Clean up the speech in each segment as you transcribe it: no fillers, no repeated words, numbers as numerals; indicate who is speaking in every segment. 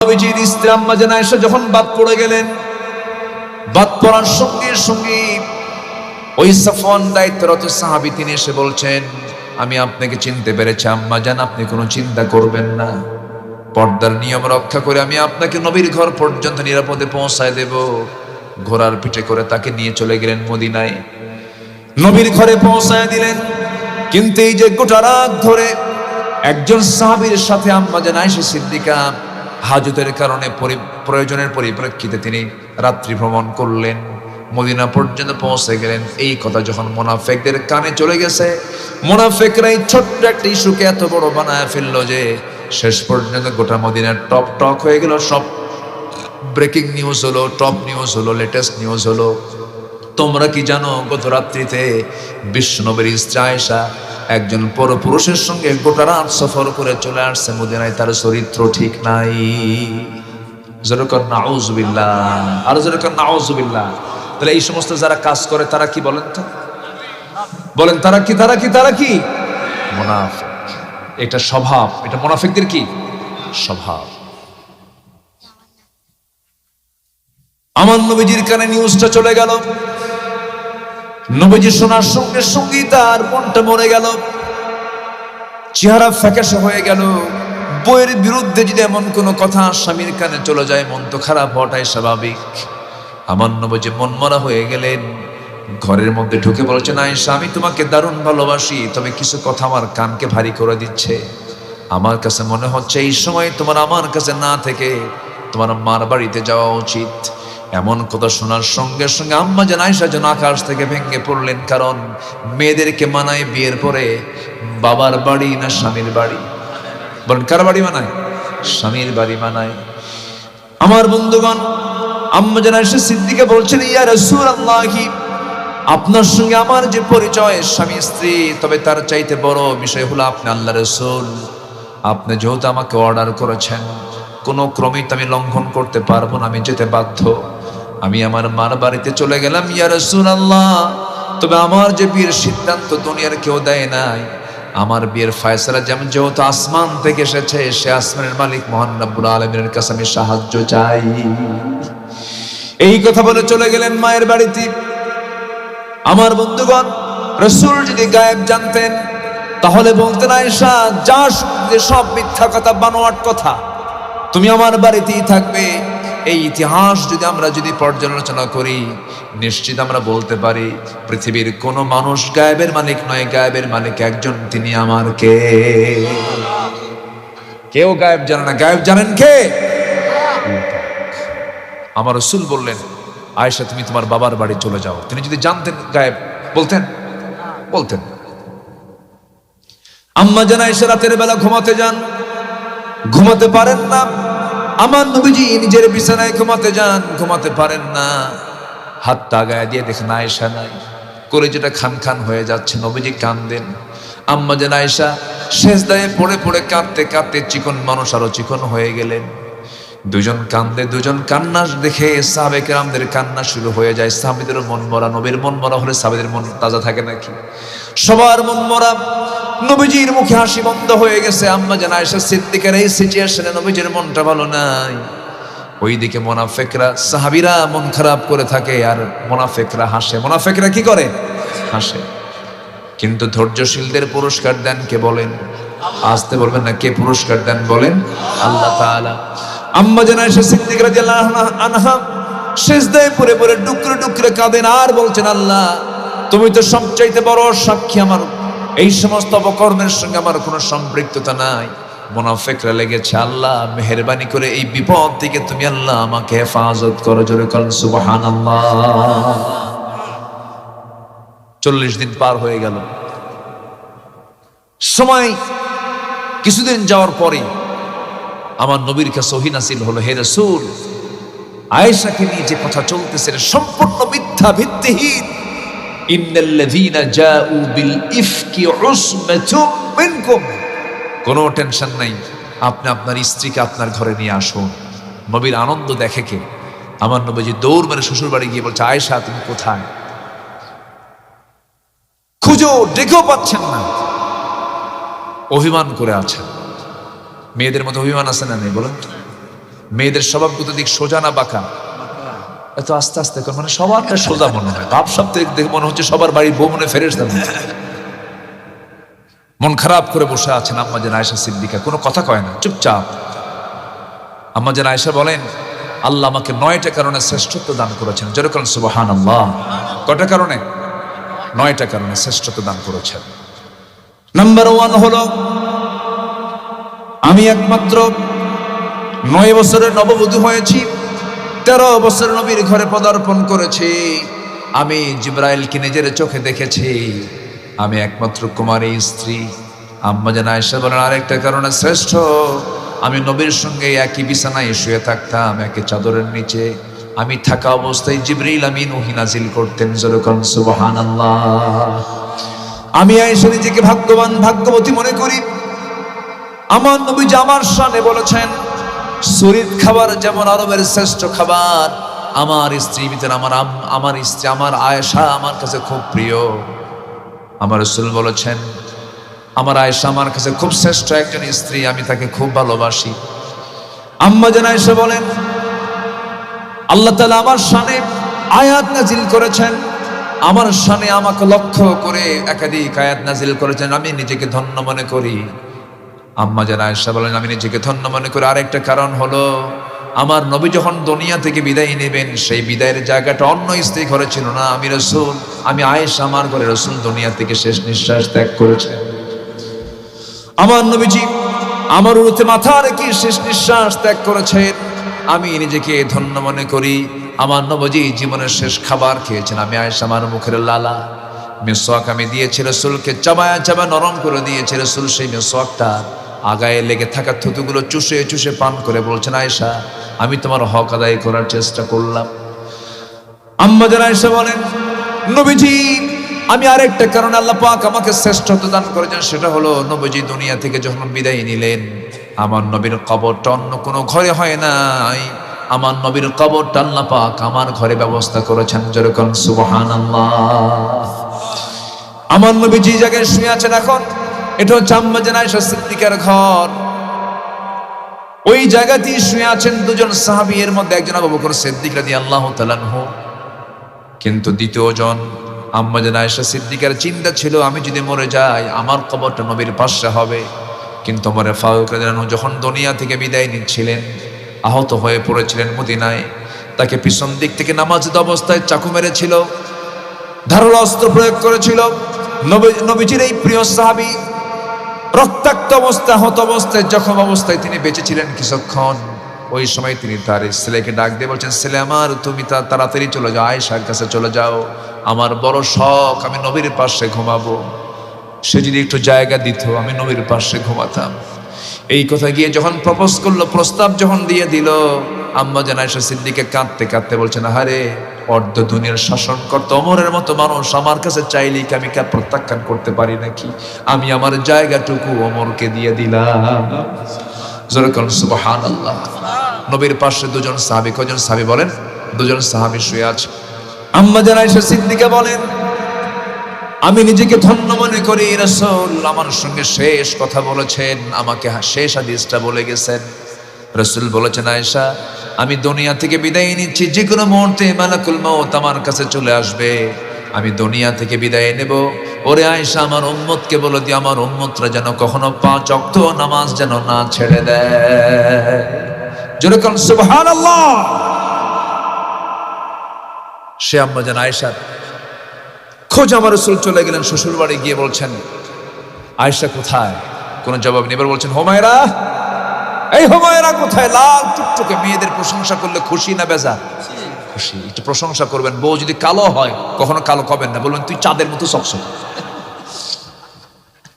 Speaker 1: নবীজির স্ত্রী আম্মা জান আয়েশা যখন বাদ পড়ে গেলেন, বাদ পড়ার সঙ্গে সঙ্গে ওই সাফওয়ান দায়িত্বরত সাহাবী তিনি এসে বলছেন, আমি আপনাকে চিনতে পেরেছি আম্মা জান, আপনি কোনো চিন্তা করবেন না, পর্দার নিয়ম রক্ষা করে আমি আপনাকে নবীর ঘর পর্যন্ত নিরাপদে পৌঁছায় দেব। ঘোড়ার পিঠে করে তাকে নিয়ে চলে গেলেন মদিনায়, নবীর ঘরে পৌঁছায় দিলেন। কিন্তু এই যে গোটা রাত ধরে একজন সাহাবীর সাথে আম্মা জান আয়েশা সিদ্দিকা হাজতের কারণে প্রয়োজনের পরিপ্রেক্ষিতে তিনি রাত্রি ভ্রমণ করলেন, মদিনা পর্যন্ত পৌঁছে গেলেন। এই কথা যখন মুনাফিকদের কানে চলে গেছে, মুনাফিকরা এই ছোট্ট একটা ইস্যুকে এত বড় বানায় ফেললো যে শেষ পর্যন্ত গোটা মদিনা টপ টক হয়ে গেল। সব ব্রেকিং নিউজ হলো, টপ নিউজ হলো, লেটেস্ট নিউজ হলো। তোমরা কি জানো গত রাত্রিতে বিশ্বনবীর স্ত্রী আয়েশা একজন পরপুরুষের সঙ্গে গোটা রাত সফর করে চলে আসছে মদিনায়, তার চরিত্র ঠিক নাই। যেরকম নাউজুবিল্লাহ, আর যেরকম নাউজুবিল্লাহ। তাহলে এই সমস্ত যারা কাজ করে তারা কি বলেন তো, বলেন তারা কি, তারা কি, তারা কি মুনাফিক। এটা স্বভাব, এটা মুনাফিকদের কি স্বভাব। আমার নবীজির কানে নিউজটা চলে গেল, নবীজি শোনার সঙ্গে সঙ্গে তার মনটা মরে গেল, চেহারা ফ্যাকাশে হয়ে গেল। বইয়ের বিরুদ্ধে যদি এমন কোনো কথা স্বামীর কানে চলে যায়, মন তো খারাপ হওয়াটাই স্বাভাবিক। আমার নবীজি মন মরা হয়ে গেলেন, ঘরের মধ্যে ঢুকে বলছেন, আয়েশা আমি তোমাকে দারুণ ভালোবাসি, তবে কিছু কথা আমার কানকে ভারী করে দিচ্ছে। আমার কাছে মনে হচ্ছে এই সময় তোমার আমার কাছে না থেকে তোমার মার বাড়িতে যাওয়া উচিত। এমন কথা শোনার সঙ্গে সঙ্গে আম্মা জান আয়েশা যেন আকাশ থেকে ভেঙে পড়লেন। কারণ মেয়েদেরকে মানায় বিয়ের পরে বাবার বাড়ি না স্বামীর বাড়ি, বলেন কার বাড়ি মানায়? স্বামীর বাড়ি মানায়। আমার বন্ধুগণ, আম্মা জান আয়েশা সিদ্দিকা বলছেন, ইয়া রাসূলুল্লাহ, আপনার সঙ্গে আমার যে পরিচয় স্বামী স্ত্রী, তবে তার চাইতে বড় বিষয় হলো আপনি আল্লাহর রাসূল। আপনি যেহেতু আমাকে অর্ডার করেছেন, কোনো ক্রমেই আমি লঙ্ঘন করতে পারবো না, আমি যেতে বাধ্য। আমি আমার মার বাড়িতে চলে গেলাম, ইয়া রাসূলুল্লাহ, তবে আমার যে বিয়ের সিদ্ধান্ত দুনিয়ার কেউ দেয় নাই, আমার বিয়ের ফয়সালা যেহেতু আসমান থেকে এসেছে, সে আসমানের মালিক মহান রব্বুল আলামিনের কাছে আমি সাহায্য চাই। এই কথা বলে চলে গেলেন মায়ের বাড়িতে। আমার বন্ধুগণ, রাসূল যদি গায়েব জানতেন তাহলে বলতেন, আয়েশা যা শুনতে সব মিথ্যা কথা, বানোয়াট কথা, তুমি আমার বাড়িতেই থাকবে। এই ইতিহাস যদি পর্যালোচনা করি, নিশ্চিত আমরা বলতে পারি পৃথিবীর কোন মানুষ গায়েবের মালিক নয়, গায়েবের মালিক একজন, তিনি আমার কে? কেউ গায়েব জানে না, গায়েব জানেন কে? আমার রাসূল বললেন, আয়েশা তুমি তোমার বাবার বাড়ি চলে যাও। তিনি যদি জানতেন গায়েব, বলতেন? বলতেন। আম্মা জান আয়েশা রাতের বেলা ঘুমাতে যান, ঘুমাতে পারেন না। আমার নবীজি নিজের বিছানায় ঘুমাতে যান, ঘুমাতে পারেন না। হাতটা গায়ে দিয়ে দেখেন আয়েশা নাই, কলিজাটা খান খান হয়ে যাচ্ছে। নবীজি কাঁদেন। আম্মা জান আয়েশা সেজদায় পড়ে পড়ে কাঁদতে কাঁদতে চিকন মানুষ আরো চিকন হয়ে গেলেন। দুজন কান্দে, দুজন কান্না দেখে সাহাবে কেরামদের কান্না শুরু হয়ে যায়। সাহাবীদের মন মরা, নবীর মন মরা হলে সাহাবীদের মন তাজা থাকে নাকি? সবার মন মরা। নবীজির মুখে হাসি বন্ধ হয়ে গেছে। আম্মা জান আয়েশা সিদ্দিকার এই সিচুয়েশনে নবীজির মনটা ভালো নাই। ওইদিকে মুনাফিকরা, সাহাবীরা মন খারাপ করে থাকে, আর মুনাফিকরা হাসে। মুনাফিকরা কি করে? হাসে। কিন্তু ধৈর্যশীলদের পুরস্কার দেন কে বলেন? আসতে বলবেন না, কে পুরস্কার দেন বলেন? আল্লাহ তাআলা। আম্মা জান আয়েশা সিদ্দিকা রাদিয়াল্লাহু আনহা সিজদায় পড়ে পড়ে ডুকরে ডুকরে কাঁদেন আর বলছেন, আল্লাহ তুমি তো সবচাইতে বড় সাক্ষী, আমার এই সমস্ত অপকর্মের সঙ্গে আমার কোনো সম্পৃক্ততা নাই। মুনাফিকরা লেগেছে, আল্লাহ মেহেরবানি করে এই বিপদ থেকে তুমি আল্লাহ আমাকে হেফাজত করো। জোরে বলেন সুবহানাল্লাহ। 40 দিন পার হয়ে গেল। সময় কিছুদিন যাওয়ার পরে আমার নবীর কাছে ওহী নাযিল হলো, হে রাসূল, আয়েশাকে নিয়ে যে কথা চলতেছে সম্পূর্ণ মিথ্যা, ভিত্তিহীন। ইন্নাল্লাযীনা জাউ বিল ইফকি উসবাতুম মিনকুম, কোনো টেনশন নাই, আপনি আপনার স্ত্রীকে আপনার ঘরে নিয়ে আসুন। নবীর আনন্দ দেখে কে? আমার নবীজি দৌড় মেরে শ্বশুর বাড়ি গিয়ে বলছে, আয়েশা তুমি কোথায়? খুঁজো, ডেকেও পাচ্ছেন না, অভিমান করে আছেন। মেয়েদের মধ্যে অভিমান আছে না নেই বলেন তো? মেয়েদের স্বভাবগত দিক সোজা না বাঁকা? এত আস্তে আস্তে মানে সবারটা সোজা মনে হয়, ভাব সপ্তাহে দেখে মনে হচ্ছে সবার বাড়ির বউ মনে ফেরেশতা মনে হয়। মন খারাপ করে বসে আছেন আম্মা জান আয়েশা সিদ্দিকা, কোনো কথা কয় না, চুপচাপ। আম্মা জান আয়েশা বলেন, আল্লাহ আমাকে 9টা কারণে শ্রেষ্ঠত্ব দান করেছেন। যেরকম সুবহানাল্লাহ। কয়টা কারণে? 9টা কারণে শ্রেষ্ঠত্ব দান করেছেন। নাম্বার 1 হলো, আমি একমাত্র 9 বছরের নববধূ হয়েছি, 13 বছর নবীর ঘরে পদার্পণ করেছি। আমি জিবরাইলকে নিজের চোখে দেখেছি। আমি একমাত্র কুমারী স্ত্রী। আম্মা জান আয়েশা বলেন, আরেকটা কারণে শ্রেষ্ঠ, আমি নবীর সঙ্গে একই বিছানায় শুয়ে থাকতাম, একই চাদরের নিচে। আমি থাকা অবস্থায় জিবরিল আমিন ওহী নাজিল করতেন। যেরকম সুবহানাল্লাহ। আমি আয়েশা নিজেকে ভাগ্যবান, ভাগ্যবতী মনে করি। আমার নবীজি আমার শানে বলেছেন, সুরিত খাবার যেমন আরবের শ্রেষ্ঠ খাবার, আমার স্ত্রী ভিতরে আমার স্ত্রী আমার আয়েশা আমার কাছে খুব প্রিয়। আমার রাসূল বলেছেন, আমার আয়েশা আমার কাছে খুব শ্রেষ্ঠ একজন স্ত্রী, আমি তাকে খুব ভালোবাসি। আম্মা জান আয়েশা বলেন, আল্লাহ তাআলা আমার শানে আয়াত নাজিল করেছেন, আমার শানে আমাকে লক্ষ্য করে একাধিক আয়াত নাজিল করেছেন, আমি নিজেকে ধন্য মনে করি। আম্মা জান আয়েশা বলেন, আমি নিজেকে ধন্য মনে করি। আরেকটা কারণ হলো, আমার নবী যখন দুনিয়া থেকে বিদায় নেবেন, সেই বিদায়ের জায়গাটা অন্য স্ত্রী ঘরে ছিল না, আমি রাসূল, আমি আয়েশা আমার ঘরে রাসূল দুনিয়া থেকে শেষ নিঃশ্বাস ত্যাগ করেছেন। আমার নবীজি আমার উরুতে মাথা রেখে শেষ নিঃশ্বাস ত্যাগ করেছেন, আমি নিজেকে ধন্য মনে করি। আমার নবীজি জীবনের শেষ খাবার খেয়েছেন, আমি আয়েশা আমার মুখের লালা মিসওয়াক আমি দিয়েছি রাসূলকে, চাবায়া চাবা নরম করে দিয়েছি রাসূল। সেই মিসওয়াকটা আগায় লেগে থাকা থুতুগুলো চুষে চুষে পান করে বলছেন, আয়েশা আমি তোমার হক আদায় করার চেষ্টা করলাম। আম্মা জান আয়েশা বলেন, নবীজি আমি আরেকটা কারণে আল্লাহ পাক আমাকে শ্রেষ্ঠত্ব দান করেছেন, সেটা হলো নবীজি দুনিয়া থেকে যখন বিদায় নিলেন, আমার নবীর কবরটা অন্য কোনো ঘরে হয় নাই, আমার নবীর কবরটা আল্লাহ পাক আমার ঘরে ব্যবস্থা করেছেন। যেরকম সুবহানাল্লাহ। আমার নবী যে জায়গায় শুয়ে আছেন এখন, এটা হচ্ছে আম্মা জান আয়েশা সিদ্দিকার ঘর। ওই জায়গাতেই শুয়ে আছেন দুজন সাহাবী, এর মধ্যে একজন আবু বকর সিদ্দিক রাদিয়াল্লাহু তাআলা আনহু, কিন্তু দ্বিতীয় জন আম্মা জান আয়েশা সিদ্দিকার চিন্তা ছিল, আমি যদি মরে যাই আমার কবরটা নবীর পাশে হবে। কিন্তু ওমর ফারুক রাদিয়াল্লাহু আনহু যখন দুনিয়া থেকে বিদায় নিচ্ছিলেন, আহত হয়ে পড়েছিলেন মদিনায়, তাকে পিছন দিক থেকে নামাজরত অবস্থায় চাকু মেরেছিল, ধারালো অস্ত্র প্রয়োগ করেছিল। নবীজির এই প্রিয় সাহাবী রক্তাক্ত অবস্থা, আহত অবস্থায়, জখম অবস্থায় তিনি বেঁচে ছিলেন কিছুক্ষণ। ওই সময় তিনি তার ছেলেকে ডাক দিয়ে বলছেন, ছেলে আমার, তুমি তাড়াতাড়ি চলে যাও, আয়েশার কাছে চলে যাও, আমার বড় শখ আমি নবীর পাশে ঘুমাবো, সে যদি একটু জায়গা দিত আমি নবীর পাশে ঘুমাতাম। এই কথা গিয়ে যখন প্রপোজ করলো, প্রস্তাব যখন দিয়ে দিল, আম্মা জান আয়েশা সিদ্দিকা কাঁদতে কাঁদতে বলছেন, আরে অর্ধ দুনিয়ার শাসনকর্তা ওমরের মতো মানুষ আমার কাছে চাইলেই কি আমি প্রত্যাখ্যান করতে পারি নাকি? আমি আমার জায়গাটুকু ওমরকে দিয়ে দিলাম। যেরকম সুবহানাল্লাহ। নবীর পাশে দুজন সাহাবী, কজন সাহাবী বলেন? দুজন সাহাবী শুয়ে আছে। আম্মা জান আয়েশা সিদ্দিকা বলেন, আমি নিজেকে ধন্য মনে করি, রাসূল আমার সঙ্গে শেষ কথা বলেছেন, আমাকে শেষ হাদিসটা বলে গেছেন। রাসূল বলেছেন, আয়েশা আমি দুনিয়া থেকে বিদায় নিচ্ছি, যে কোনো মুহূর্তে মালাকুল মউত আমার কাছে চলে আসবে, আমি দুনিয়া থেকে বিদায় নেব। ওরে আয়েশা, আমার উম্মতকে বলে দিও, আমার উম্মতরা যেন কখনো 5 ওয়াক্ত নামাজ যেন না ছেড়ে দেয়। যেরকম সুবহানাল্লাহ। সে আম্মা জান আয়েশার খোঁজ আমার রাসূল চলে গেলেন শ্বশুর বাড়ি, গিয়ে বলছেন, আয়েশা কোথায়? কোনো জবাব নেই। এবার বলছেন, হুমায়রা, এই হুমায়রা কোথায়? লাল টুকটুকে, মেয়েদের প্রশংসা করলে খুশি না বেজার? খুশি। একটু প্রশংসা করবেন। বউ যদি কালো হয় কখনো কালো কবেন না, বলবেন তুই চাঁদের মতো চকচকে।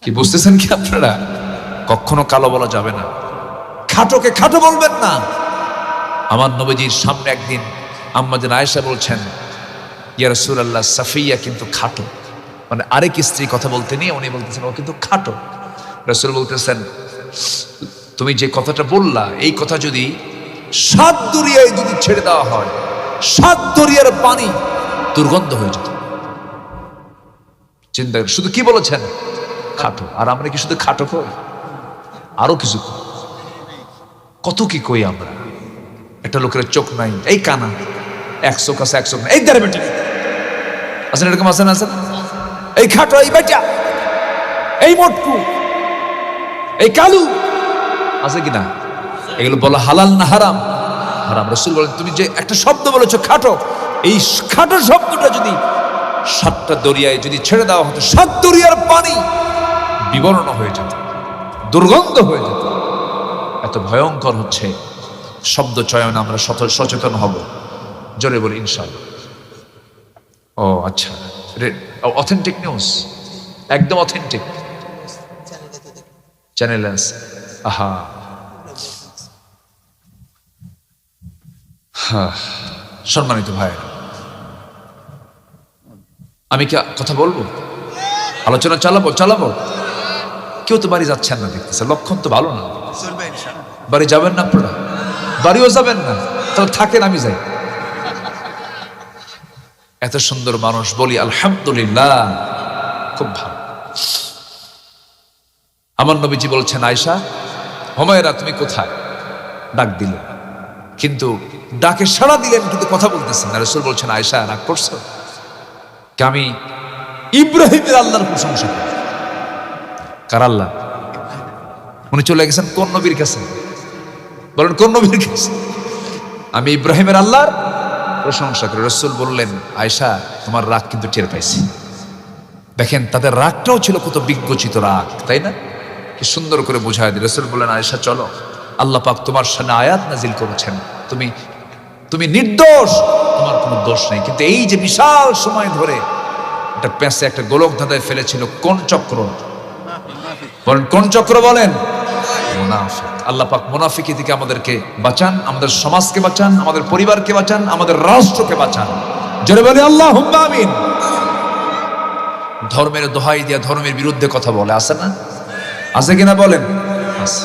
Speaker 1: কি বুঝতেছেন কি আপনারা? কখনো কালো বলা যাবে না, খাটোকে খাটো বলবেন না। আমার নবীজির সামনে একদিন আম্মা জান আয়েশা বলছেন, ইয়া রাসূলুল্লাহ, সাফিয়া কিন্তু খাটো, মানে আরেক স্ত্রী কথা বলতে নিয়ে উনি বলতেছেন ও কিন্তু খাটো। রাসূল বলতেছেন, তুমি যে কথাটা বললা, এই কথা যদি 7 দরিয়ায় যদি ছেড়ে দেওয়া হয়, 7 দরিয়ার পানি দুর্গন্ধ হয়ে যেত। চিন্তা করেন, শুধু কি বলেছেন? খাটো। আর আমরা কি শুধু খাটো কই? আরো কিছু কত কি কই আমরা। একটা লোকের চোখ নাই, এই কানা, এক চোখ আছে এক চোখ নাই, এই দাঁড়ে বেটা আছেন, এরকম আছেন আছেন, এই খাটো, এই বেটা, এই মোটকু, এই কালু, আছে কিনা? এগুলো বলা হালাল না হারাম? হারাম। রাসূল বলেন তুমি যে একটা শব্দ বলেছো খাটো, এই খাটো শব্দটা যদি 7টা দরিয়ায় যদি ছেড়ে দেওয়া হতো, 7 দরিয়ার পানি বিবর্ণ হয়ে যেত, দুর্গন্ধ হয়ে যেত। এত ভয়ঙ্কর হচ্ছে শব্দ চয়ন। আমরা সচেতন হব। জোরে বলি ইনশাআল্লাহ। ও আচ্ছা, অথেন্টিক নিউজ, একদম অথেন্টিক চ্যানেল আছে। আহা, সম্মানিত ভাই, আমি কি কথা বলবো? আলোচনা চালাবো? কেউ তো বাড়ি যাচ্ছেন না, দেখতেছে লক্ষণ তো ভালো না। বাড়ি যাবেন না আপনারা? বাড়িও যাবেন না, তাহলে থাকেন, আমি যাই। এত সুন্দর মানুষ, বলি আলহামদুলিল্লাহ, খুব ভালো। আমার নবীজি বলছেন, আয়েশা, হুমায়রা তুমি কোথায়? ডাক দিলেন, কিন্তু ডাকে সাড়া দিলেন, কিন্তু কথা বলতেছেন না। রাসূল বলছেন, আয়েশা রাগ করছো? আমি ইব্রাহিমের আল্লাহর প্রশংসা করি। কার আল্লাহ? উনি চলে গেছেন কোন নবীর কাছে? বলেন কোন নবীর কাছে? আমি ইব্রাহিমের আল্লাহর প্রশংসা করি। রাসূল বললেন, আয়েশা তোমার রাগ কিন্তু টের পাইছি। দেখেন তাদের রাগটাও ছিল কত বিজ্ঞচিত রাগ, তাই না? কি সুন্দর করে বোঝায় দিল। রাসূল বললেন, আয়েশা চলো, আল্লাহ পাক তোমার সামনে আয়াত নাজিল করেছেন, তুমি নির্দোষ, তোমার কোনো দোষ নেই। কিন্তু এই যে বিশাল সময় ধরে একটা প্যাঁচে একটা গোলক ধাঁধায় ফেলেছিল, কোন চক্র? বলেন কোন চক্র? বলেন মুনাফিক। আল্লাহ পাক মুনাফিকি থেকে আমাদেরকে বাঁচান, আমাদের সমাজকে বাঁচান, আমাদের পরিবারকে বাঁচান, আমাদের রাষ্ট্রকে বাঁচান। জোরে বলি আল্লাহুম্মা আমিন। ধর্মের দোহাই দিয়া ধর্মের বিরুদ্ধে কথা বলে, আছে না? আছে কিনা বলেন? আছে।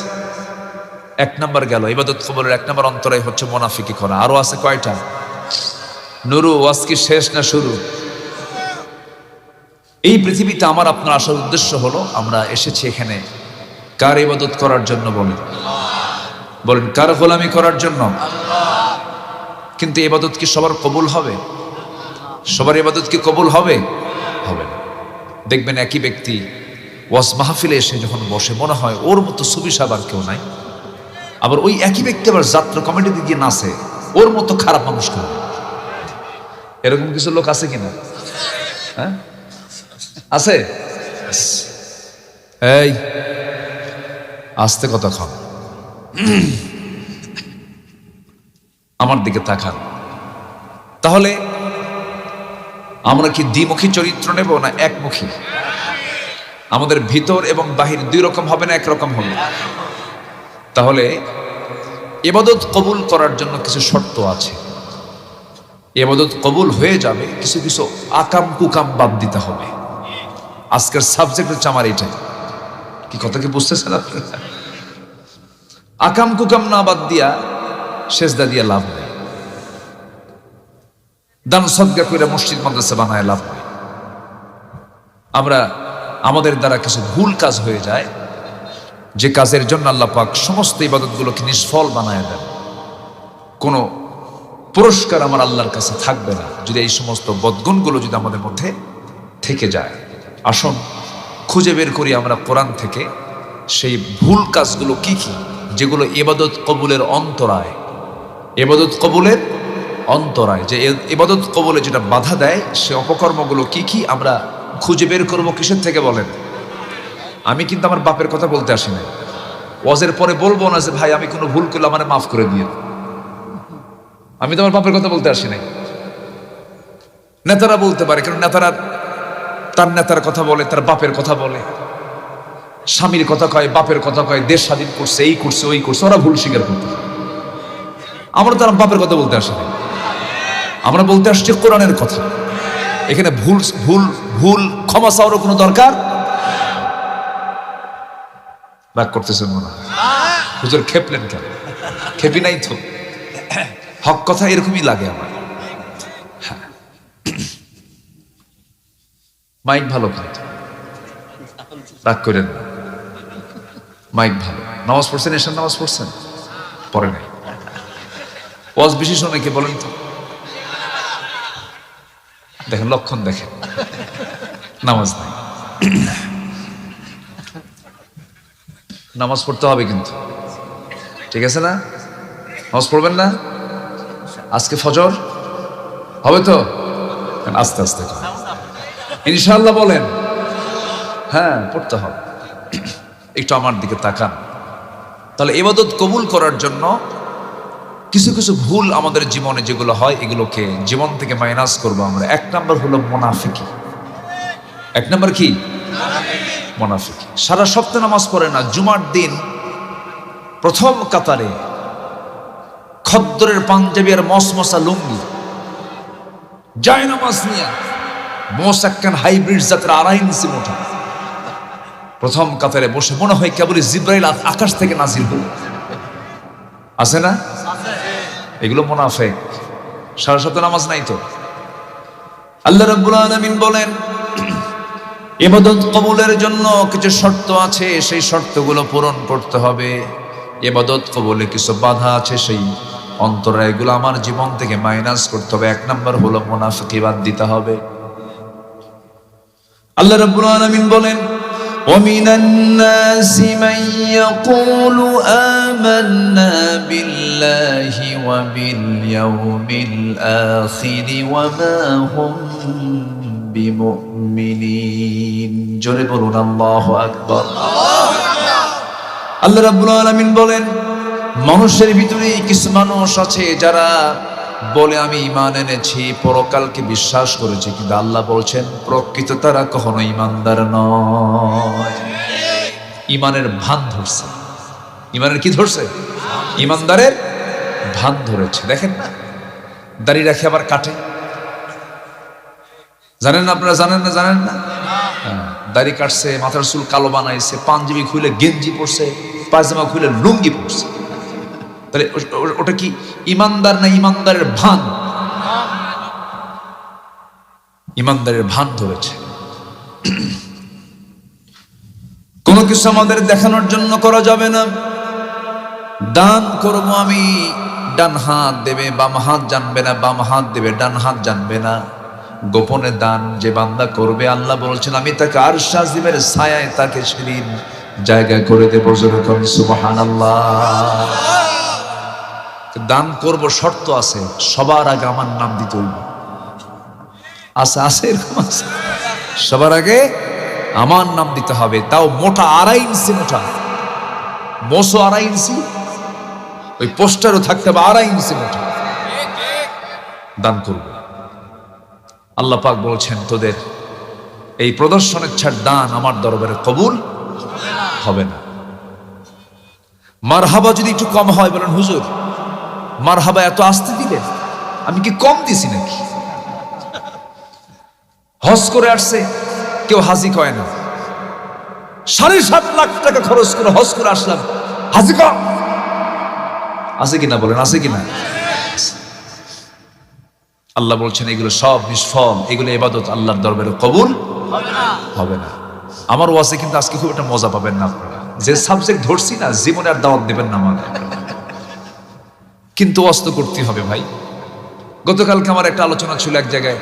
Speaker 1: 1 নাম্বার গেল, ইবাদত কবুলের 1 নাম্বার অন্তরায় হচ্ছে মুনাফিকি করা। আরো আছে কয়টা? নুরু, ওয়াজ কি শেষ না শুরু? এই পৃথিবীতে আমার আপনার আসার উদ্দেশ্য হলো, আমরা এসেছি এখানে কার ইবাদত করার জন্য? বলেন কার গোলামি করার জন্য? কিন্তু ইবাদত কি সবার কবুল হবে? সবার ইবাদত কি কবুল হবে? হবে না। দেখবেন একই ব্যক্তি ওয়াজ মাহফিলে এসে যখন বসে, মনে হয় ওর মতো সুবিশাল আর কেউ নাই। আবার ওই একই ব্যক্তি আবার যাত্রা কমিটিতে গিয়ে নাচে, ওর মতো খারাপ মানুষ কেউ নেই। এরকম কিছু লোক আছে কিনা? হ্যাঁ আছে। এই আস্তে কথা খান, আমার দিকে তাকান। তাহলে আমরা কি দ্বিমুখী চরিত্র নেব না একমুখী? আমাদের ভিতর এবং বাহির 2 রকম হবে না 1 রকম হবে? তাহলে ইবাদত কবুল করার জন্য কিছু শর্ত আছে। ইবাদত কবুল হয়ে যাবে, কিছু কিছু আকাম কুকাম বাদ দিতে হবে। আজকের সাবজেক্ট হচ্ছে আমার এটাই। কি কথা কি বুঝতেছেন আপনারা? আকাম কুকাম না বাদ দিয়া সেজদা দিয়া লাভ নেই, দান সদকা করে মসজিদ মাদ্রাসা বানায় লাভ নেই। আমাদের দ্বারা কিছু ভুল কাজ হয়ে যায়, যে কাজের জন্য আল্লাহ পাক সমস্ত ইবাদতগুলোকে নিষ্ফল বানায় দেন। কোনো পুরস্কার আমার আল্লাহর কাছে থাকবে না যদি এই সমস্ত বদগুণগুলো যদি আমাদের মধ্যে থেকে যায়। আসুন খুঁজে বের করি আমরা কোরআন থেকে সেই ভুল কাজগুলো কি কি, যেগুলো ইবাদত কবুলের অন্তরায়। ইবাদত কবুলের অন্তরায়, যে ইবাদত কবুলে যেটা বাধা দেয়, সে অপকর্মগুলো কি কি আমরা খুঁজে বের করবো। কিসের থেকে বলেন? আমি কিন্তু আমার বাপের কথা বলতে আসি না। ওয়াজের পরে বলবো না যে ভাই আমি কোনো ভুল করলে আমারে মাফ করে দিয়ে। আমি তো আমার বাপের কথা বলতে আসি নাই। নেতারা বলতে পারে, কারণ নেতারা তার নেতার কথা বলে, তার বাপের কথা বলে, স্বামীর কথা কয়, বাপের কথা কয়, দেশ স্বাধীন করছে, এই করছে, ওই করছে, ওরা ভুল স্বীকার করতে। আমরা তো বাপের কথা বলতে আসি নাই, আমরা বলতে আসছি কোরআনের কথা। এখানে ভুল ভুল ভুল ক্ষমা চাওয়ারও কোনো দরকার। রাগ করতেছেন মনে হয়? হুজুর খেপলেন কেন? খেপি নাই তো, হক কথা এরকমই লাগে আমার। মাইক ভালো কিন্তু, রাগ করেন না, মাইক ভালো। নামাজ পড়ছেন? এসে নামাজ পড়ছেন? পড়ে নাই। ওয়াজ বেশি শোনে কে বলেন তো? দেখেন লক্ষণ, দেখেন নামাজ নাই। নামাজ পড়তে হবে কিন্তু, ঠিক আছে না? নামাজ পড়বেন না? আজকে ফজর হবে তো? আস্তে আস্তে ইনশাআল্লাহ বলেন। হ্যাঁ, পড়তে হবে। একটু আমার দিকে তাকান। তাহলে ইবাদত কবুল করার জন্য কিছু কিছু ভুল আমাদের জীবনে যেগুলো হয়, এগুলোকে জীবন থেকে মাইনাস করবো আমরা। এক নাম্বার হলো মুনাফিকি। এক নাম্বার কি? মুনাফিকি। সারা সপ্তাহ নামাজ পড়ে না, জুমার দিন প্রথম কাতারে খদ্দরের পাঞ্জাবি আর মসমসা লুঙ্গি, যায় নামাজ নিয়ে মোসাক্কান হাইব্রিড জাতের 2.5 ইঞ্চি মোটা, প্রথম কাতারে বসে মনে হয় কেবলই জিব্রাইল আকাশ থেকে নাজিল হল। আছে না? এগুলো মুনাফিক। সারা সপ্তাহ নামাজ নাই তো। আল্লাহ রাব্বুল আলামিন বলেন, ইবাদত কবুলের জন্য কিছু শর্ত আছে, সেই শর্তগুলো পূরণ করতে হবে। ইবাদত কবুলে কিছু বাধা আছে, সেই অন্তরায়গুলো আমার জীবন থেকে মাইনাস করতে হবে। এক নাম্বার হলো মুনাফিকি বাদ দিতে হবে। আল্লাহ রাব্বুল আলামিন বলেন, وَمِنَ النَّاسِ مَن يَقُولُ آمَنَّا بِاللَّهِ وَبِالْيَوْمِ الْآخِرِ وَمَا هُمْ بِمُؤْمِنِينَ। জোরে বলুন আল্লাহু আকবার। আল্লাহ রাব্বুল আলামিন বলেন, মানুষের ভিতরে কিছু মানুষ আছে যারা বলে আমি ঈমান এনেছি, পরকালকে বিশ্বাস করেছি, কিন্তু আল্লাহ বলছেন প্রকৃত তারা কখনো ঈমানদার নয়। ঈমানের ভান ধরছে। ঈমানের কি ধরছে? ঈমানদারের ভান ধরেছে। দেখেন না, দাড়ি রাখে আবার কাটে। জানেন না আপনারা? জানেন না? জানেন না? দাড়ি কাটছে, মাথার চুল কালো বানাইছে, পাঞ্জাবি খুলে গেঞ্জি পরছে, পায়জামা খুলে লুঙ্গি পরছে। তাহলে ওটা কি ইমানদার না ইমানদারের ভান? ইমানদারের ভান ধরেছে। কোনো কিছু আমাদের দেখানোর জন্য করা যাবে না। দান করবো আমি, ডান হাত দেবে বাম হাত জানবে না, বাম হাত দেবে ডান হাত জানবে না। গোপনে দান যে বান্দা করবে, আল্লাহ বলছেন আমি তাকে আরশ আজিমের ছায়ায় তাকে সেদিন জায়গা করে দেব। যেরকম সুবহানাল্লাহ। দান করব, শর্ত আছে, সবার আগে আমার নাম দিতে হইব। আছে আছে এরকম আছে, সবার আগে আমার নাম দিতে হবে। তাও মোটা 2.5 ইঞ্চি মোটা, মোসো 2.5 ইঞ্চি, ওই পোস্টারও থাকতে হবে 2.5 ইঞ্চি মোটা। দান করব। আল্লাহ পাক বলছেন তোদের এই প্রদর্শনের ছাড় দান আমার দরবারে কবুল হবে না। মারহাবা যদি একটু কম হয়, বলেন হুজুর মারহাবা এত আসতে দিলেন, আমি কি কম দিছি নাকি? হজ করে আসছে কেউ হাজি কয় না, 7.5 লাখ টাকা খরচ করে হজ করে আসলাম, হাজি কম আছে কিনা বলেন? আছে কিনা? আল্লাহ বলছেন এগুলো সব নিষ্ফল, এগুলো ইবাদত আল্লাহর দরবারে কবুল হবে না। আমার ওয়াজে কিন্তু আজকে খুব একটা মজা পাবেন না আপনারা। যে সাবজেক্ট ধরছি না, জীবনে আর দাওয়াত দেবেন না আমাকে, কিন্তু ওয়াজ তো করতে হবে ভাই। গতকালকে আমার একটা আলোচনা ছিল এক জায়গায়,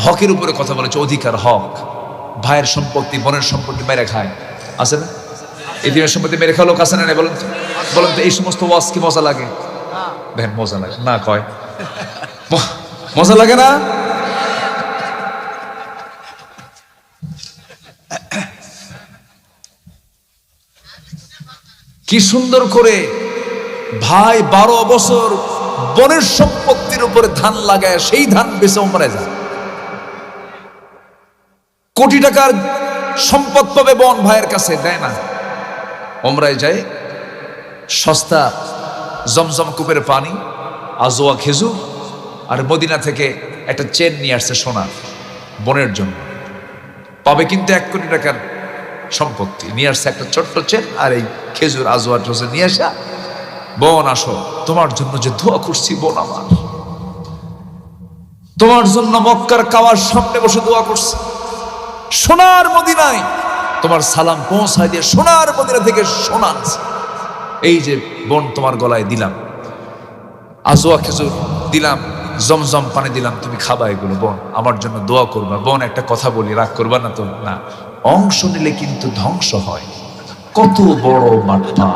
Speaker 1: হকের উপরে কথা বলেছে, অধিকার, হক। ভাইয়ের সম্পত্তি, বোনের সম্পত্তি মেরে খায়, আছে না? এই দিনের সম্পত্তি মেরে খাওয়া লোক আছে না? বলেন তো, বলেন তো, এই সমস্ত ওয়াজ কি মজা লাগে? দেখেন মজা লাগে না, কয় মজা লাগে না? কি সুন্দর করে ভাই 12 বছর বোনের সম্পত্তির উপরে ধান লাগায়, সেই ধান বেচে ওমরায় যায়। কোটি টাকার সম্পদ পাবে বোন, ভাইয়ের কাছে দেয় না, ওমরায় যায়। সস্তা জমজম কূপের পানি, আজোয়া খেজুর, আর মদিনা থেকে একটা চেন নিয়ে আসছে সোনার, বোনের জন্য। পাবে কিন্তু 1 কোটি টাকার সম্পত্তি, নিয়ে আসছে একটা ছোট্ট চেন আর এই খেজুর আজোয়া টোজে নিয়ে আসা। বোন আসো, তোমার জন্য যে দোয়া করছি বোন আমার, তোমার জন্য মক্কার কাওয়ার সামনে বসে দোয়া করছি, সোনার মদিনায় তোমার সালাম পৌঁছায় দিয়ে সোনার মদিনা থেকে সোনা আনছি, এই যে বোন তোমার গলায় দিলাম। আজোয়া খেজুর দিলাম, জমজম পানি দিলাম, তুমি খাবা এগুলো বোন, আমার জন্য দোয়া করবা বোন। একটা কথা বলি, রাগ করবা না তো? না, অংশ নিলে কিন্তু ধ্বংস হয়। কত বড় মাঠা!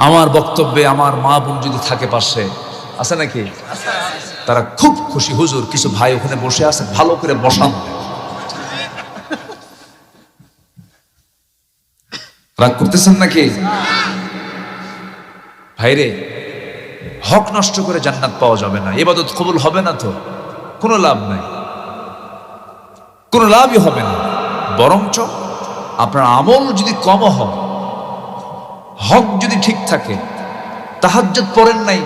Speaker 1: আমার বক্তব্যে আমার মা বোন যদি থাকে পাশে, আছে নাকি? তারা খুব খুশি, হুজুর কিছু ভাই ওখানে বসে আছে, ভালো করে বসান। রাগ করতেছেন নাকি ভাইরে? হক নষ্ট করে জান্নাত পাওয়া যাবে না, ইবাদত কবুল হবে না, তো কোনো লাভ নাই, কোনো লাভই হবে না। বরঞ্চ আপনার আমল যদি কম হয়, হক যদি ঠিক থাকে, তাহাজ্জুদ পড়েন নাই,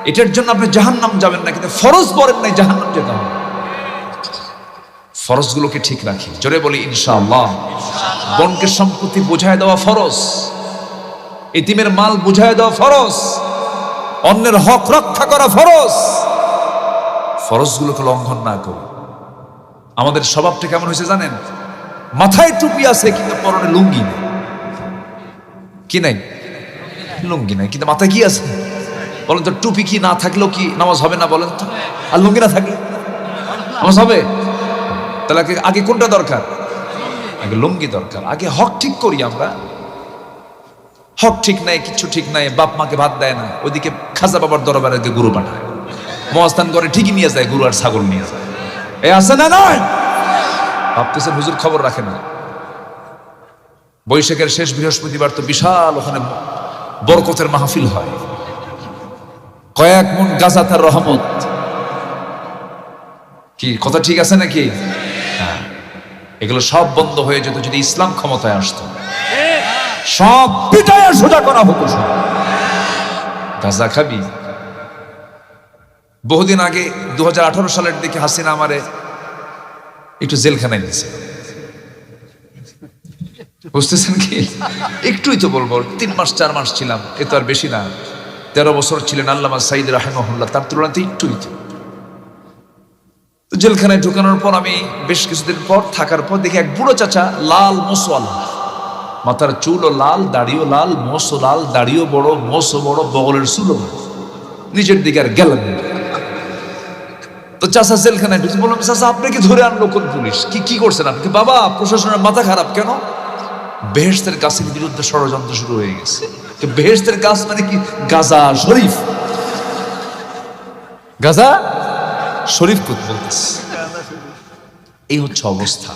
Speaker 1: এটার জন্য আপনি জাহান্নাম যাবেন না, কিন্তু ফরজ পড়েন নাই, জাহান্নাম যেতে হবে। ফরজগুলোকে ঠিক রাখি, জোরে বলি ইনশাআল্লাহ। বোনকে সম্পত্তি বুঝায় দেওয়া ফরজ, এতিমের মাল বুঝায় দেওয়া ফরজ, অন্যের হক রক্ষা করা ফরজ। ফরজগুলোকে লঙ্ঘন না করি। আমাদের স্বভাবটা কেমন হয়েছে জানেন? মাথায় টুপি আছে কিন্তু পরনে লুঙ্গি নেই। কি নাই? লুঙ্গি নাই, কিন্তু মাথায় কি আছে বলেন তো? টুপি কি না থাকলেও কি নামাজ হবে না বলেন তো? আর লুঙ্গি না থাকলে নামাজ হবে? তাহলে আগে কোনটা দরকার? আগে লুঙ্গি দরকার। আগে হক ঠিক করি আমরা। হক ঠিক নাই, কিচ্ছু ঠিক নাই, বাপ মাকে ভাত দেয় না, ওইদিকে খাজা বাবার দরবারে গুরু পাঠায়, মহাস্থান করে ঠিকই নিয়ে যায়, গুরু আর ছাগল নিয়ে যায়। এই আছে না নয়? ভাবতেছেন হুজুর খবর রাখে না? বৈশাখের শেষ বৃহস্পতিবার তো বিশাল ওখানে বরকতের মাহফিল হয়, কয়েক মন গাজা তার রহমত। কি কথা ঠিক আছে নাকি? এগুলো সব বন্ধ হয়ে যেত যদি ইসলাম ক্ষমতায় আসতো, সব পিটায় সোজা করা হতো। গাজা খাবি? বহুদিন আগে 2018 সালের দিকে হাসিনা আমারে একটু জেলখানায় দিয়েছে, বুঝতেছেন কি? একটুই তো বলবো, 3 মাস 4 মাস ছিলাম, এ তো আর বেশি না। 13 বছর ছিলেন আল্লামা সাইদ রাহিমাহুল্লাহ, তার তুলনাতে একটুই তো। জেলখানায় ঢুকানোর পর আমি বেশ কিছুদিন পর থাকার পর দেখি এক বুড়ো চাচা, লাল মোসওয়ালা, মাথার চুলও লাল, দাড়িও লাল, মোসও লাল, দাড়িও বড়, মোসও বড়, বগলের চুলও বড়, নিজের দিকে আর গেলেন। তো চাচা জেলখানায় ঢুকছে, বললাম চাচা আপনাকে ধরে আনলো কোন পুলিশ? কি করছেন আপনি? বাবা প্রশাসনের মাথা খারাপ। কেন? বেহেশতের গাছের বিরুদ্ধে ষড়যন্ত্র শুরু হয়ে গেছে। বেহেশতের গাছ মানে কি? গাজা শরীফ। গাজা শরীফ বলতেছে। এই হচ্ছে অবস্থা।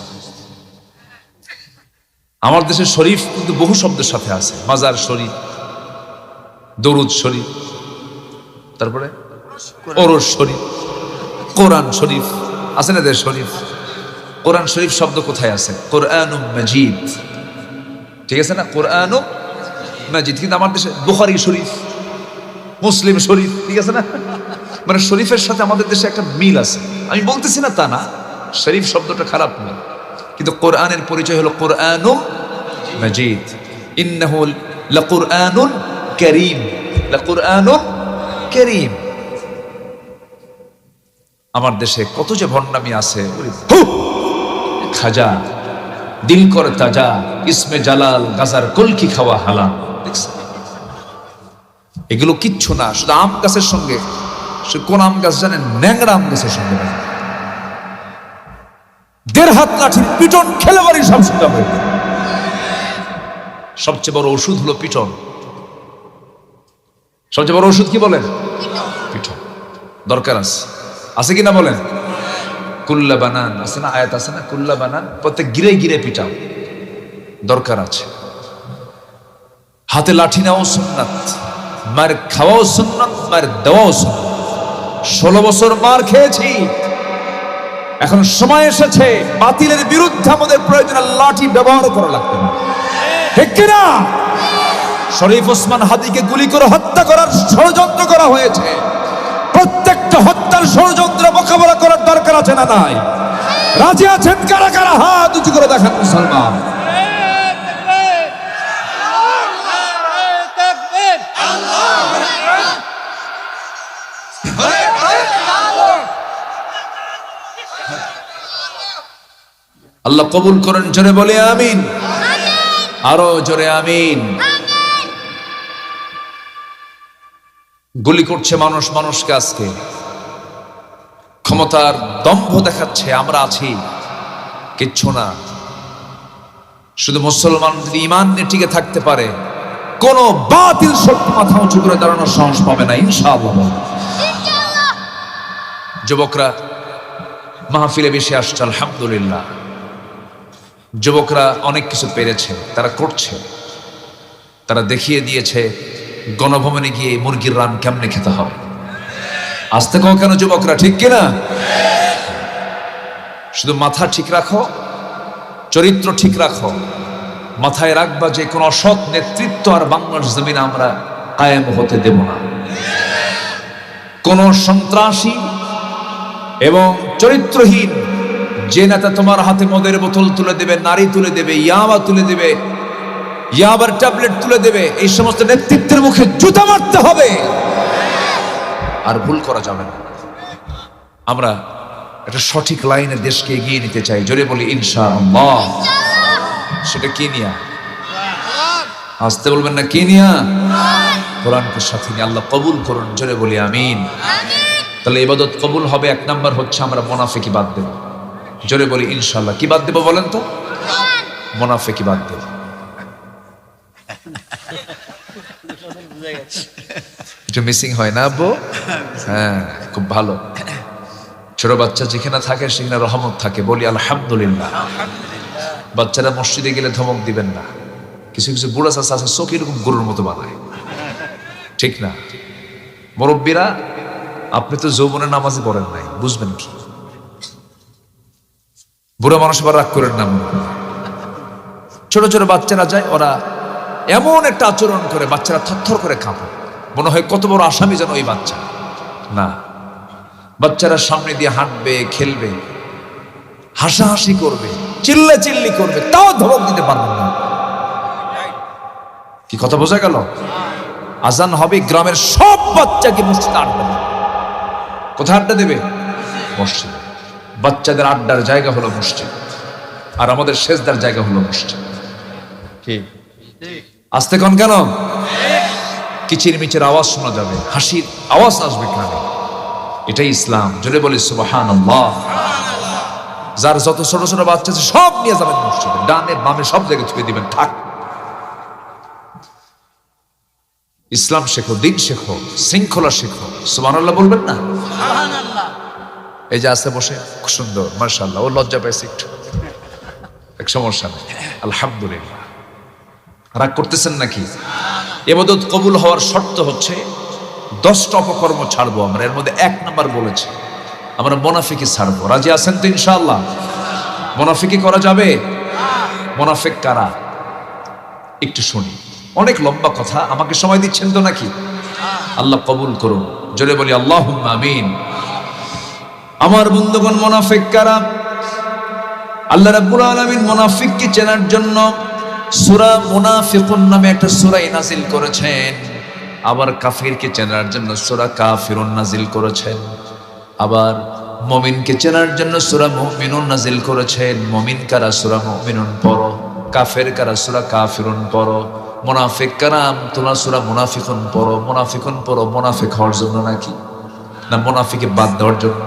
Speaker 1: আমার দেশের শরীফ কিন্তু বহু শব্দের সাথে আছে, মাজার শরীফ, দরুদ শরীফ, তারপরে ওরস শরীফ, কোরআন শরীফ আছে না? দেশ শরীফ। কোরআন শরীফ শব্দ কোথায় আছে? কোরআনুম মাজিদ, ঠিক আছে না? কোরআনুম মাজিদ। কিন্তু আমার দেশে বুখারী শরীফ, মুসলিম শরীফ, ঠিক আছে না? মানে শরীফের সাথে আমাদের দেশে একটা মিল আছে। আমি বলতেছি না তা না, শরীফ শব্দটা খারাপ না, কিন্তু কোরআনের পরিচয় হলো কোরআনুম মাজিদ। ইন্নাহু লাকুরআনুন কারীম, লাকুরআনুন কারীম। আমার দেশে কত যে ভণ্ডামি আছে! খাজা, দিল করে তাজা, ইসমে জালাল, গাজার কলকি খাওয়া হালাল। দেখছেন? এগুলো কিচ্ছু না, শুধু আম গাছের সঙ্গে। সে কোন আম গাছ জানেন? ন্যাংরা আম গাছের সঙ্গে 1.5 হাত লাঠির পিটন খেলে বাড়ি সব সোজা হয়ে যায়। সবচেয়ে বড় ওষুধ হলো পিটন। সবচেয়ে বড় ওষুধ কি বলেন? পিটন। দরকার আছে কিনা বলেন? কুল্লা বানান আছে না, আয়াত আছে না? কুল্লা বানান, প্রত্যেক গিরে গিরে পিটাও, দরকার আছে। হাতে লাঠি নেওয়াও সুন্নাত, মার খাওয়াও সুন্নাত, মার দেওয়াও সুন্নাত। 16 বছর মার খেয়েছি, এখন সময় এসেছে বাতিলের বিরুদ্ধে আমাদের প্রয়োজনে লাঠি ব্যবহার করা লাগবে না, ঠিক কিনা? শরীফ ওসমান হাদিকে গুলি করে হত্যা করার ষড়যন্ত্র করা হয়েছে। প্রত্যেকটা হত্যার ষড়যন্ত্র মোকাবেলা করার দরকার আছে না নাই? রাজি আছেন কারা কারা? হাত উঁচু করে দেখান মুসলমান। আল্লাহ কবুল করেন, জোরে বলে আমিন। আরো জোরে আমিন। গুলি করছে মানুষ মানুষকে, আজকে ক্ষমতার দম্ভ দেখাচ্ছে আমরা আছি, কিচ্ছু না। শুধু মুসলমান যদি ঈমান নিয়ে টিকে থাকতে পারে, কোন বাতিল শক্তি মাথা উঁচু করে দাঁড়ানোর সাহস পাবে না ইনশাআল্লাহ। যুবকরা মাহফিলে বেশি আসছে আলহামদুলিল্লাহ। যুবকরা অনেক কিছু পেরেছে, তারা করছে, তারা দেখিয়ে দিয়েছে গণভবনে গিয়ে মুরগির রান কেমনে খেতে হবে। আসতে কও কেন যুবকরা, ঠিক কিনা? শুধু মাথা ঠিক রাখো, চরিত্র ঠিক রাখো, মাথায় রাখবা যে কোন অসৎ নেতৃত্ব আর বাংলার জমিনে আমরা কায়েম হতে দেব না। কোন সন্ত্রাসী এবং চরিত্রহীন যে নেতা তোমার হাতে মদের বোতল তুলে দেবে, নারী তুলে দেবে, ইয়াবা তুলে দেবে, ইয়াবার ট্যাবলেট তুলে দেবে, এই সমস্ত নেতৃত্বের মুখে জুতা মারতে হবে, আর ভুল করা যাবে না। আমরা একটা সঠিক লাইনে দেশকে এগিয়ে নিতে চাই, জোরে বলি ইনশাআল্লাহ। সেটা কি নিয়া? আসতে বলবেন না, কি নিয়া? কোরআনকে সাথে নিয়ে। আল্লাহ কবুল করুন, জোরে বলি আমিন। তাহলে ইবাদত কবুল হবে, এক নাম্বার হচ্ছে আমরা মুনাফিকি বাদ দেব, জোরে বলি ইনশাআল্লাহ। কি বাদ দেব বলেন তো? মুনাফিকি বাদ দেব। একটু মিসিং হয় না আব্বু? হ্যাঁ, খুব ভালো। ছোট বাচ্চা যেখানে থাকে সেখানে রহমত থাকে, বলি আলহামদুলিল্লাহ। বাচ্চারা মসজিদে গেলে ধমক দিবেন না। কিছু কিছু বুড়া চাচা আছে চোখ এরকম গরুর মতো বানায়, ঠিক না? মুরব্বীরা, আপনি তো যৌবনের নামাজই পড়েন নাই, বুঝবেন কি? বুড়া মানুষ আবার রাগ করেন না। ছোট ছোট বাচ্চারা যায়, ওরা এমন একটা আচরণ করে, বাচ্চারা থরথর করে কাঁপে, মনে হয় কত বড় আসামি যেন ওই বাচ্চা। না, বাচ্চারা সামনে দিয়ে হাঁটবে, খেলবে, হাসাহাসি করবে, চিল্লা চিল্লি করবে, তাও ধমক দিতে পারবেন না। কি কথা বোঝা গেল? আজান হবে, গ্রামের সব বাচ্চাকে মসজিদে আড্ডা দেবে। কোথায় আড্ডা দেবে? মসজিদে। বাচ্চাদের আড্ডার জায়গা হলো মসজিদ, আর আমাদের সেজদার জায়গা হলো মসজিদ। কি আসতে কোন কেন? কিচির মিচির আওয়াজ শোনা যাবে, হাসির আওয়াজ আসবে কানে, এটাই ইসলাম। জোরে বলি সুবহানাল্লাহ। যার যত ছোট ছোট বাচ্চা আছে সব নিয়ে যাবেন মসজিদে, ডানে বামে সব জায়গায় ছুঁয়ে দিবেন, থাক। ইসলাম শেখো, দিন শেখো, শৃঙ্খলা শেখো। সুবহানাল্লাহ বলবেন না? এই যে আছে বসে, খুব সুন্দর, মাশাআল্লাহ। ও লজ্জা পাইছে একটু, এক সমস্যা নেই, আলহামদুলিল্লাহ। রাগ করতেছেন নাকি? ইবাদত কবুল হওয়ার শর্ত হচ্ছে 10টা অপকর্ম ছাড়বো আমরা। এর মধ্যে 1 নাম্বার বলেছে, আমরা মুনাফিকি ছাড়বো। রাজি আছেন তো ইনশাআল্লাহ? মুনাফিকি করা যাবে? মুনাফিক কারা একটু শুনি। অনেক লম্বা কথা, আমাকে সময় দিচ্ছেন তো নাকি? আল্লাহ কবুল করুন, জোরে বলি আল্লাহুম্মা আমিন। আমার বন্ধুগণ, মুনাফিক কারা? আল্লাহ রাব্বুল আলামিন মুনাফিককে চেনার জন্য সূরা মুনাফিকুন নামে একটা সূরা নাযিল করেছেন। আবার কাফিরকে চেনার জন্য সূরা কাফিরুন নাযিল করেছেন। আবার মুমিনকে চেনার জন্য সূরা মুমিনুন নাযিল করেছেন। মুমিন কারা? সূরা মুমিনুন পড়ো। কাফের কারা? সূরা কাফিরুন পড়ো। মুনাফিক কারা? তোমরা সূরা মুনাফিকুন পড়ো। মুনাফিকুন পড়ো মুনাফিক হওয়ার জন্য নাকি? না মুনাফিকে বাদ দেওয়ার জন্য?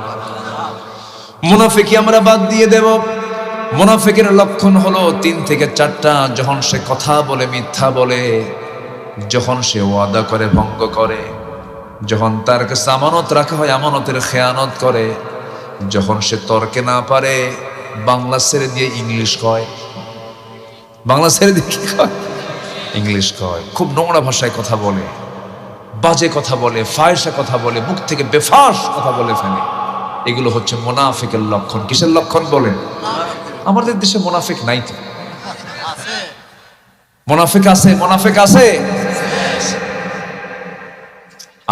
Speaker 1: মুনাফিকি আমরা বাদ দিয়ে দেব। মুনাফিকের লক্ষণ হলো 3 থেকে 4টা। যখন সে কথা বলে মিথ্যা বলে, যখন সে ওয়াদা করে ভঙ্গ করে, যখন তার কাছে আমানত রাখা হয় আমানতের খেয়ানত করে, যখন সে তর্কে না পারে বাংলা ছেড়ে দিয়ে ইংলিশ কয়। বাংলা ছেড়ে দিয়ে কি কয়? ইংলিশ কয়। খুব নোংরা ভাষায় কথা বলে, বাজে কথা বলে, ফায়সা কথা বলে, মুখ থেকে বেফাস কথা বলে ফেলে। এগুলো হচ্ছে মুনাফিকের লক্ষণ। কিসের লক্ষণ বলেন? আমাদের দেশে মুনাফিক নাই তো? মুনাফিক আছে? মুনাফিক আছে।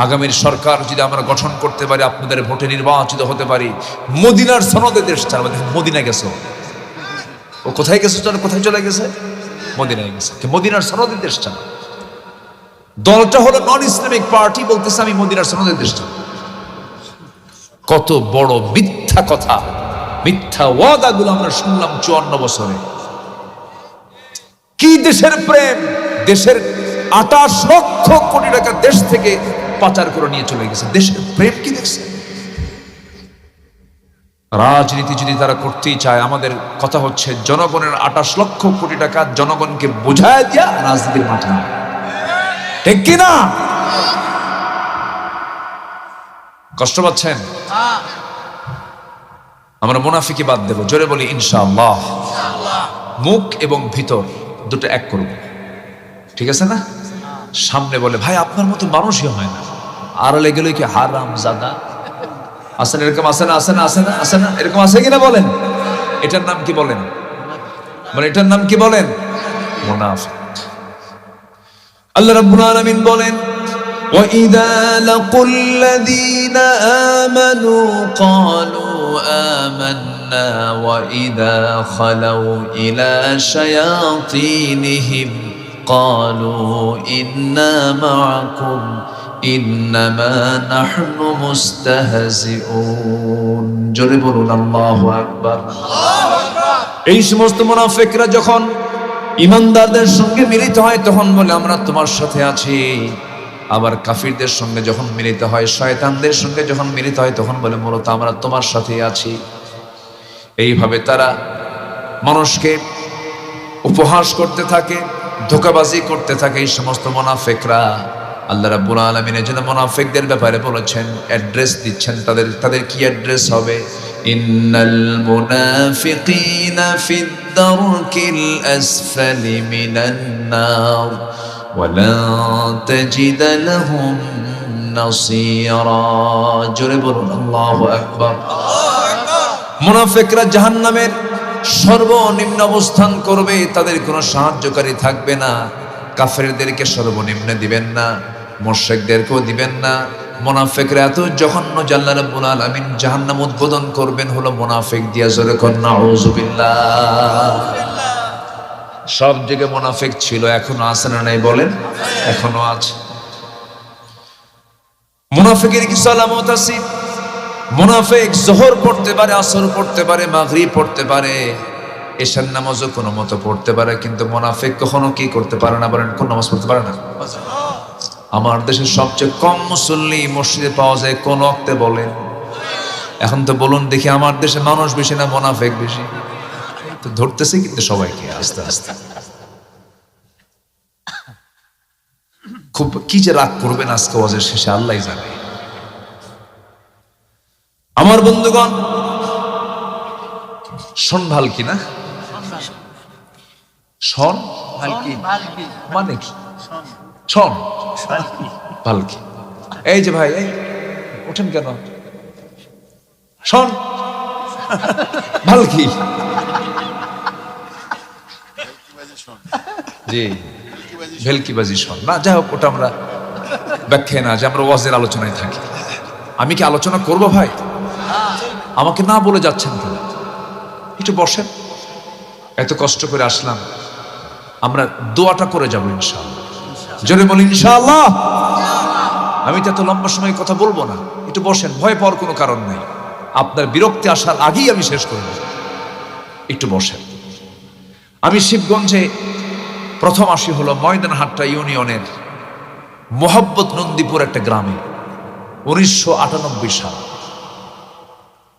Speaker 1: আগামীর সরকার যদি আমরা গঠন করতে পারি, আপনাদের ভোটে নির্বাচিত হতে পারি, মদিনার সনদে দেশ চালাবো। মদিনা গেছো? ও কোথায় গেছে? কোথায় চলে গেছে? মদিনায় গেছে। মদিনার সনদে দেশ চালাবো। দলটা হলো নন ইসলামিক পার্টি, বলতেছে আমি মদিনার সনদে দেশ চালাবো। কত বড় মিথ্যা কথা, মিথ্যা ওয়াদাগুলো আমরা শুনলাম 54 বছরে। কি দেশের প্রেম, দেশের 28 লক্ষ কোটি টাকা দেশ থেকে পাচার করে নিয়ে চলে গেছে। দেশের প্রেম কি দেখছে? রাজনীতি যদি তারা করতেই চায়, আমাদের কথা হচ্ছে জনগণের 28 লক্ষ কোটি টাকা জনগণকে বোঝায় দিয়া রাজনীতির মাঠে, ঠিক কিনা? কষ্ট পাচ্ছেন? আমরা মুনাফিকি বাদ দেব, জোরে বলি ইনশাআল্লাহ। মুখ এবং ভিতর দুটো এক করব, ঠিক আছে না? সামনে বলে ভাই আপনার মতো মানুষই হয় না, আড়ালে গেলে কি হারাম জাদা আসেন, এরকম আসে না, আসে না, আসে না, আসে না, এরকম আছে কিনা বলেন? এটার নাম কি বলেন? মানে এটার নাম কি বলেন? মুনাফিক। আল্লাহ রাব্বুল আলামিন বলেন وَإِذَا لَقُوا الَّذِينَ آمَنُوا قَالُوا آمَنَّا وَإِذَا خَلَوْا إِلَى شَيَاطِينِهِمْ قَالُوا إِنَّا مَعَكُمْ إِنَّمَا نَحْنُ مُسْتَهْزِئُونَ। জোরে বলুন আল্লাহু আকবার। এই সমস্ত মুনাফিকরা যখন ঈমানদারদের সঙ্গে মিলিত হয় তখন বলে আমরা তোমার সাথে আছি, আবার কাফিরদের সঙ্গে যখন মিলিত হয়, শয়তানদের সঙ্গে যখন মিলিত হয় তখন বলে মূলত আমরা তোমার সাথে আছি। এইভাবে তারা মানুষকে উপহাস করতে থাকে, ধোঁকাবাজি করতে থাকে এই সমস্ত মুনাফিকরা। আল্লাহ রাব্বুল আলামিন এজন্য মুনাফিকদের ব্যাপারে বলেছেন, অ্যাড্রেস দিচ্ছেন, তাদের কি অ্যাড্রেস হবে? ইন্নাল মুনাফিকিনা ফিদ দারকিল আসফালি মিনান নার ওয়ালান তাজিদ লাহুম নাসীরা। জোরে বলুন আল্লাহু আকবার। মুনাফিকরা জাহান্নামের সর্বনিম্ন অবস্থান করবে, তাদের কোনো সাহায্যকারী থাকবে না। কাফেরদেরকে সর্বনিম্নে দিবেন না, মুশরিকদেরকেও দিবেন না। মুনাফিকরা এত জঘন্য যে আল্লাহ রাব্বুল আলামিন জাহান্নাম উদ্বোধন করবেন হলো মুনাফিক দিয়া। জোরে কোন নাউযুবিল্লাহ। সব জায়গায় মুনাফিক ছিল, এখনো আছে না নাই বলেন? এখনো আছে। মুনাফিকের কিছু আলামত আছে। মুনাফিক যোহর পড়তে পারে, আসর পড়তে পারে, মাগরিব পড়তে পারে, এশার নামাজও কোনো মতো পড়তে পারে, কিন্তু মুনাফিক কখনো কি করতে পারে না বলেন? কোন নামাজ পড়তে পারে না। আমার দেশের সবচেয়ে কম মুসল্লি মসজিদে পাওয়া যায় কোন ওয়াক্তে বলেন? এখন তো বলুন দেখি, আমার দেশে মানুষ বেশি না মুনাফিক বেশি? তো ধরতেছে কিন্তু সবাইকে আস্তে আস্তে। খুব কি যে রাগ করবেন আজকে ওয়াজের শেষে আল্লাহই জানে। আমার বন্ধুগণ, শোন ভাল কি না? শোন মানে কি? শোন ভাল কি? এই যে ভাই, এই ওঠেন কেন? শোন ভাল কি? জি, ভেলকিবাজি শোন না। যাই হোক, ওটা আমরা ব্যাখ্যায় না, যে আমরা ওয়াজের আলোচনায় থাকি। আমি কি আলোচনা করব ভাই? আমাকে না বলে যাচ্ছেন কেন? একটু বসেন। এত কষ্ট করে আসলাম, আমরা দোয়াটা করে যাবো ইনশাআল্লাহ। জোরে বলি ইনশাআল্লাহ। আমি তো এত লম্বা সময় কথা বলবো না, একটু বসেন, ভয় পাওয়ার কোনো কারণ নেই। আপনার বিরক্তি আসার আগেই আমি শেষ করে দেব, একটু বসেন। আমি শিবগঞ্জে প্রথম আসি হলো ময়দানহাট্টা ইউনিয়নের মোহাব্বত নন্দীপুর একটা গ্রামে 1998 সাল।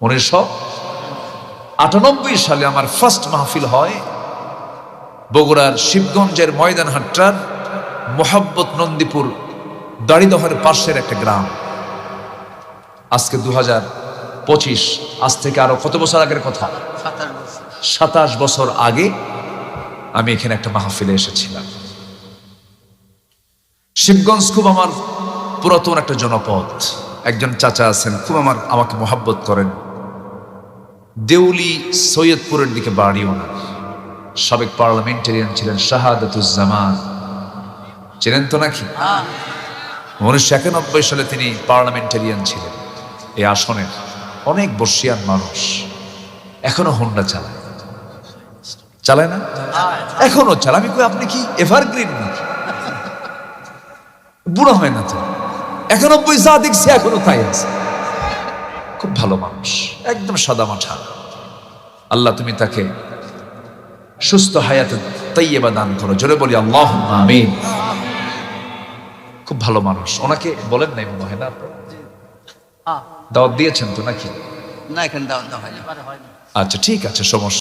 Speaker 1: 1998 সালে আমার ফার্স্ট মাহফিল হয় বগুড়ার শিবগঞ্জের ময়দানহাট্টার মোহাব্বত নন্দীপুর দাড়িদহের পাশের একটা গ্রাম। আজকে 2025, আজ থেকে আরো কত বছর আগের কথা? 27 বছর আগে আমি এখানে একটা মাহফিলে এসেছিলাম। শিবগঞ্জ খুব আমার পুরাতন একটা জনপদ। একজন চাচা আছেন, খুব আমাকে মোহাব্বত করেন। দেউলি সৈয়দপুরের দিকে বাড়ি ওনার। সাবেক পার্লামেন্টারিয়ান ছিলেন, শাহাদাতুজ্জামান ছিলেন তো নাকি? 1991 সালে তিনি পার্লামেন্টারিয়ান ছিলেন এই আসনের। অনেক বর্ষিয়ান মানুষ, এখনো হোন্ডা চালায় না? এখনো চালায়। আমি কই আপনি কি এভারগ্রিন নাকি? বুড়া হয় না তো? 91 যা দেখছি এখনো তাই আছে। খুব ভালো মানুষ, একদম সাদা মাঠা। আল্লাহ তুমি তাকে সুস্থ হায়াতে তাইয়্যিবা দান করো। জোরে বলি আল্লাহুম্মা আমিন। খুব ভালো মানুষ, ওনাকে বলেন নাই মনে হয় না আপনারা? দাওয়াত দিয়েছেন তো নাকি?
Speaker 2: না, এখানে দাওয়া হয়নি।
Speaker 1: আচ্ছা ঠিক আছে, সমস্যা